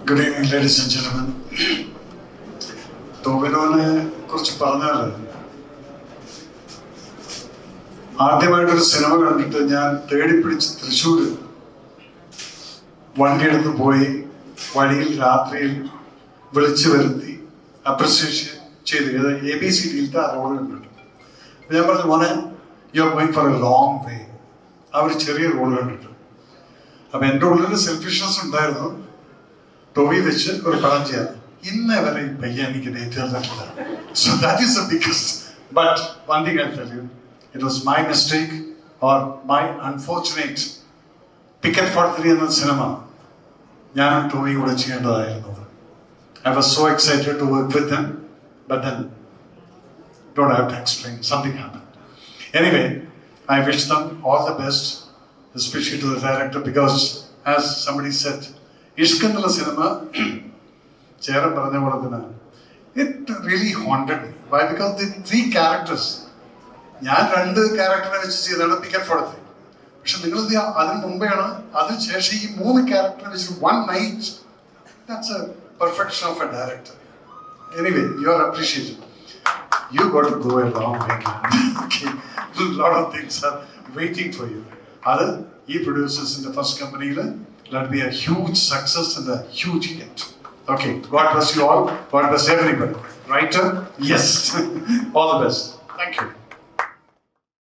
Good evening, ladies and gentlemen. ടോവിനോനെ കുറിച്ച് പറഞ്ഞാൽ ആദ്യമായിട്ടൊരു സിനിമ കണ്ടിട്ട് ഞാൻ തേടിപ്പിടിച്ച് തൃശ്ശൂർ വണ്ടിയെടുത്ത് പോയി വഴിയിൽ രാത്രിയിൽ വിളിച്ചു വരുത്തി അപ്രിസിയേഷൻ ചെയ്ത് ABCD ആ റോഡ് കണ്ടിട്ട് ഞാൻ പറഞ്ഞു മോനെ you are going for A long way. ആ ഒരു ചെറിയ റോഡ് കണ്ടിട്ട് അപ്പം എൻ്റെ ഉള്ളിൽ സെൽഫിഷ്നെസ് ഉണ്ടായിരുന്നു. ടോവി വെച്ച് ഒരു പടം ചെയ്യാം. ഇന്നേ വരെ ഈ പയ്യൻ എനിക്ക് ഡേറ്റ് തന്നിട്ടില്ല. So that is the biggest. But one thing I tell you, it was my mistake or my unfortunate. Ticket 43 എന്ന സിനിമ ഞാനും ടോവിയും കൂടെ ചെയ്യേണ്ടതായിരുന്നത്. I was so excited to work with him, but then don't have to explain, something happen. Anyway, I wish them all the best, especially to the director, because as somebody said, Ishq ennulla cinema Cheran paranja pole thana it really haunted me. Why? Because the three characters, ഞാൻ രണ്ട് ക്യാരക്ടറിനെ വെച്ച് ചെയ്താണ് ticket four three. പക്ഷെ നിങ്ങൾ അതിന് മുമ്പെയാണ് അതിന് ശേഷം ഈ മൂന്ന് ക്യാരക്ടറിനെ വെച്ച് one night. That's A perfection of A director. Anyway, you are appreciated. You got to go a long way. Okay. A lot of things are waiting for you. Other producers in the first company, let be a huge success and a huge hit. Okay. God bless you all. God bless everybody. Writer? Yes. All the best. Thank you.